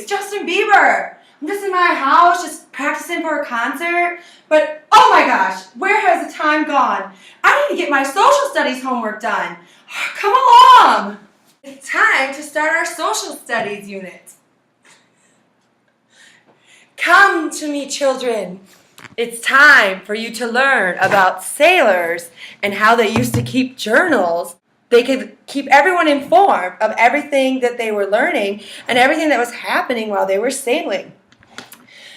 Justin Bieber. I'm just in my house, just practicing for a concert. But, oh my gosh, where has the time gone? I need to get my social studies homework done. Come along. It's time to start our social studies unit. Come to me, children. It's time for you to learn about sailors and how they used to keep journals. They could keep everyone informed of everything that they were learning and everything that was happening while they were sailing.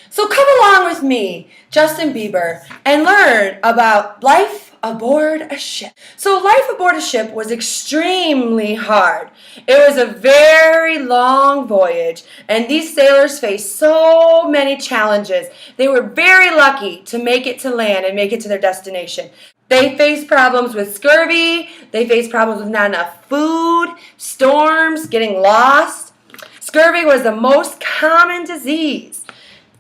So come along with me, Justin Bieber, and learn about life aboard a ship. So life aboard a ship was extremely hard. It was a very long voyage, and these sailors faced so many challenges. They were very lucky to make it to land and make it to their destination. They faced problems with scurvy, they faced problems with not enough food, storms, getting lost. Scurvy was the most common disease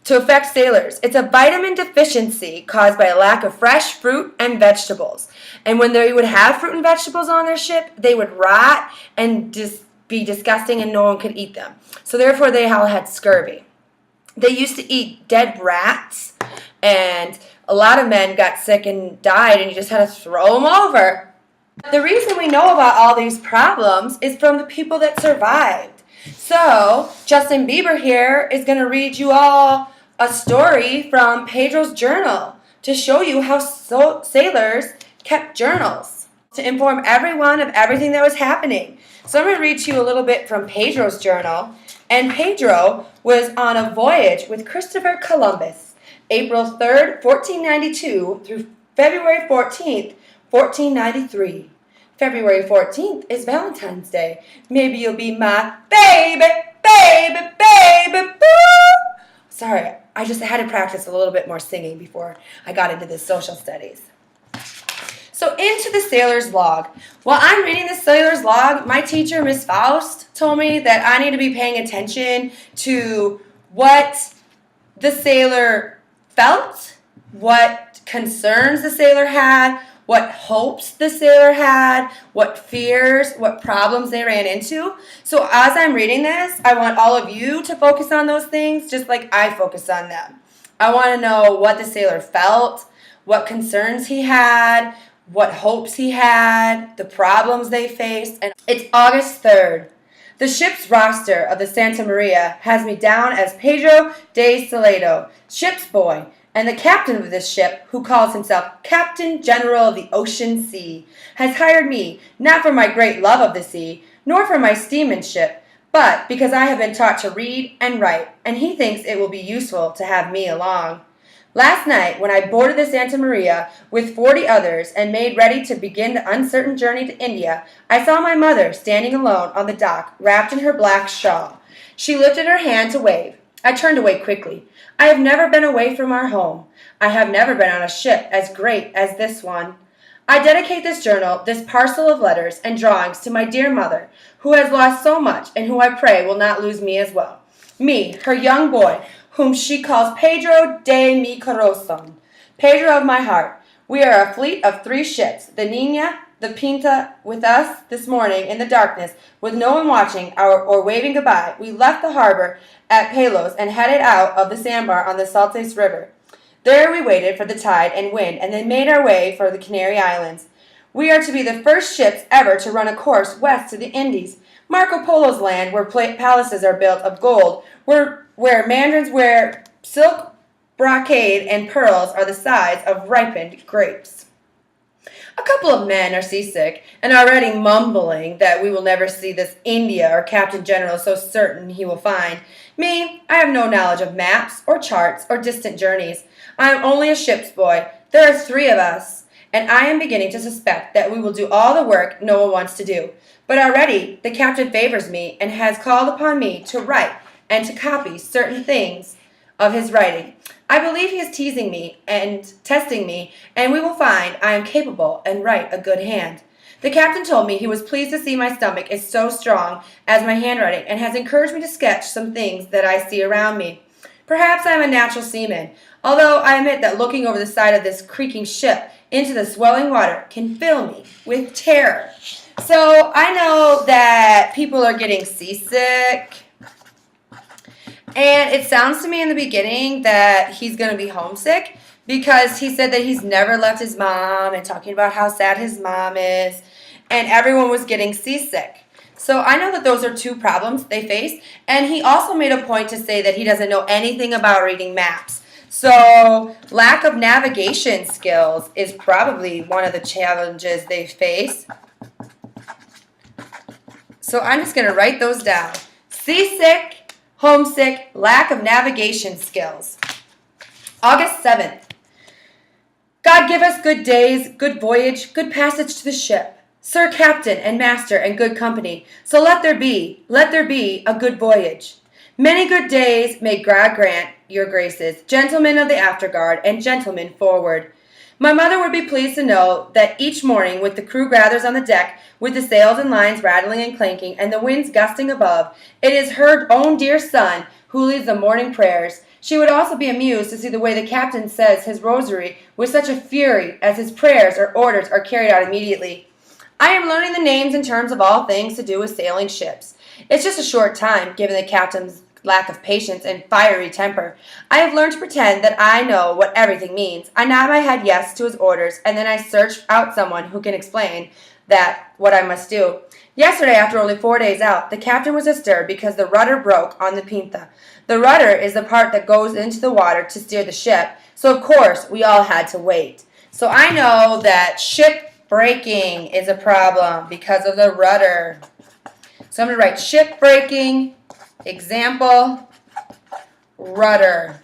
to affect sailors. It's a vitamin deficiency caused by a lack of fresh fruit and vegetables. And when they would have fruit and vegetables on their ship, they would rot and just be disgusting and no one could eat them. So therefore they all had scurvy. They used to eat dead rats, and a lot of men got sick and died, and you just had to throw them over. The reason we know about all these problems is from the people that survived. So, Justin Bieber here is going to read you all a story from Pedro's journal to show you how sailors kept journals to inform everyone of everything that was happening. So I'm going to read to you a little bit from Pedro's journal. And Pedro was on a voyage with Christopher Columbus, April 3rd, 1492 through February 14th, 1493. February 14th is Valentine's Day. Maybe you'll be my baby, baby, baby, boo. Sorry, I just had to practice a little bit more singing before I got into this social studies. So into the sailor's log. While I'm reading the sailor's log, my teacher, Miss Faust, told me that I need to be paying attention to what the sailor felt, what concerns the sailor had, what hopes the sailor had, what fears, what problems they ran into. So as I'm reading this, I want all of you to focus on those things just like I focus on them. I want to know what the sailor felt, what concerns he had, what hopes he had, the problems they faced. And it's August 3rd. The ship's roster of the Santa Maria has me down as Pedro de Salado, ship's boy, and the captain of this ship, who calls himself Captain General of the Ocean Sea, has hired me not for my great love of the sea, nor for my seamanship, but because I have been taught to read and write, and he thinks it will be useful to have me along. Last night, when I boarded the Santa Maria with 40 others and made ready to begin the uncertain journey to India, I saw my mother standing alone on the dock, wrapped in her black shawl. She lifted her hand to wave. I turned away quickly. I have never been away from our home. I have never been on a ship as great as this one. I dedicate this journal, this parcel of letters and drawings to my dear mother, who has lost so much and who I pray will not lose me as well. Me, her young boy, whom she calls Pedro de mi corazón, Pedro of my heart. We are a fleet of 3 ships, the Niña, the Pinta, with us this morning in the darkness, with no one watching or waving goodbye. We left the harbor at Palos and headed out of the sandbar on the Saltes River. There we waited for the tide and wind and then made our way for the Canary Islands. We are to be the first ships ever to run a course west to the Indies, Marco Polo's land, where palaces are built of gold, where mandarins wear silk brocade and pearls are the size of ripened grapes. A couple of men are seasick and already mumbling that we will never see this India or Captain General so certain he will find. Me, I have no knowledge of maps or charts or distant journeys. I am only a ship's boy. There are 3 of us, and I am beginning to suspect that we will do all the work no one wants to do. But already the captain favors me and has called upon me to write and to copy certain things of his writing. I believe he is teasing me and testing me, and we will find I am capable and write a good hand. The captain told me he was pleased to see my stomach is so strong as my handwriting, and has encouraged me to sketch some things that I see around me. Perhaps I am a natural seaman, although I admit that looking over the side of this creaking ship into the swelling water can fill me with terror. So I know that people are getting seasick, And it sounds to me in the beginning that he's going to be homesick because he said that he's never left his mom and talking about how sad his mom is, and everyone was getting seasick. So I know that those are two problems they face, and he also made a point to say that he doesn't know anything about reading maps. So lack of navigation skills is probably one of the challenges they face. So I'm just going to write those down. Seasick, homesick, lack of navigation skills. August 7th. God give us good days, good voyage, good passage to the ship. Sir Captain and Master and good company. So let there be a good voyage. Many good days may God grant your graces, gentlemen of the afterguard and gentlemen forward. My mother would be pleased to know that each morning, with the crew gathers on the deck, with the sails and lines rattling and clanking, and the winds gusting above, it is her own dear son who leads the morning prayers. She would also be amused to see the way the captain says his rosary with such a fury as his prayers or orders are carried out immediately. I am learning the names and terms of all things to do with sailing ships. It's just a short time, given the captain's lack of patience and fiery temper. I have learned to pretend that I know what everything means. I nod my head yes to his orders, and then I search out someone who can explain that what I must do. Yesterday, after only 4 days out, the captain was astir because the rudder broke on the Pinta. The rudder is the part that goes into the water to steer the ship, so of course we all had to wait. So I know that ship breaking is a problem because of the rudder. So I'm going to write ship breaking, example, rudder.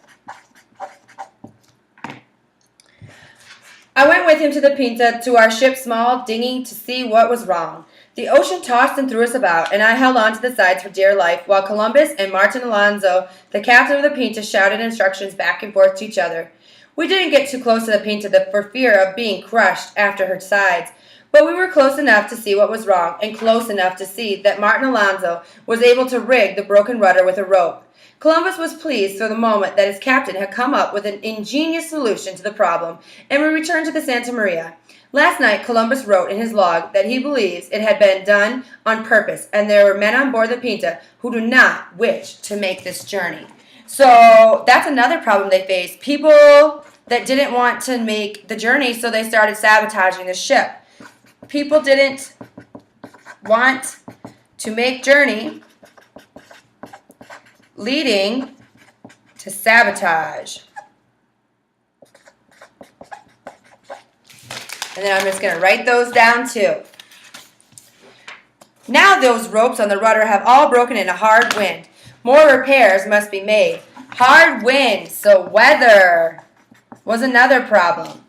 I went with him to the Pinta, to our ship's small dinghy, to see what was wrong. The ocean tossed and threw us about, and I held on to the sides for dear life, while Columbus and Martin Alonso, the captain of the Pinta, shouted instructions back and forth to each other. We didn't get too close to the Pinta for fear of being crushed after her sides, but we were close enough to see what was wrong, and close enough to see that Martin Alonso was able to rig the broken rudder with a rope. Columbus was pleased for the moment that his captain had come up with an ingenious solution to the problem, and we returned to the Santa Maria. Last night, Columbus wrote in his log that he believes it had been done on purpose, and there were men on board the Pinta who do not wish to make this journey. So that's another problem they face. People that didn't want to make the journey, so they started sabotaging the ship. People didn't want to make journey, leading to sabotage. And then I'm just going to write those down too. Now those ropes on the rudder have all broken in a hard wind. More repairs must be made. Hard wind, so weather was another problem.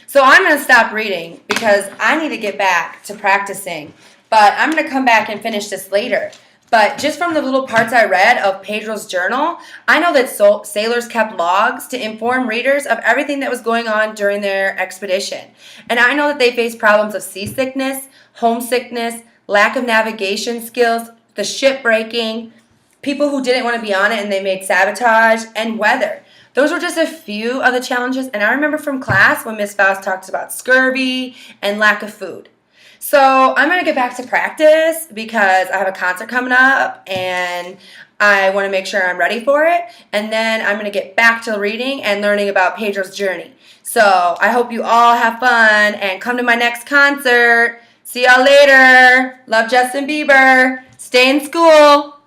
So I'm going to stop reading because I need to get back to practicing. But I'm going to come back and finish this later. But just from the little parts I read of Pedro's journal, I know that sailors kept logs to inform readers of everything that was going on during their expedition. And I know that they faced problems of seasickness, homesickness, lack of navigation skills, the ship breaking, people who didn't want to be on it and they made sabotage, and weather. Those were just a few of the challenges. And I remember from class when Miss Faust talked about scurvy and lack of food. So I'm going to get back to practice because I have a concert coming up and I want to make sure I'm ready for it. And then I'm going to get back to reading and learning about Pedro's journey. So I hope you all have fun and come to my next concert. See y'all later. Love Justin Bieber. Stay in school.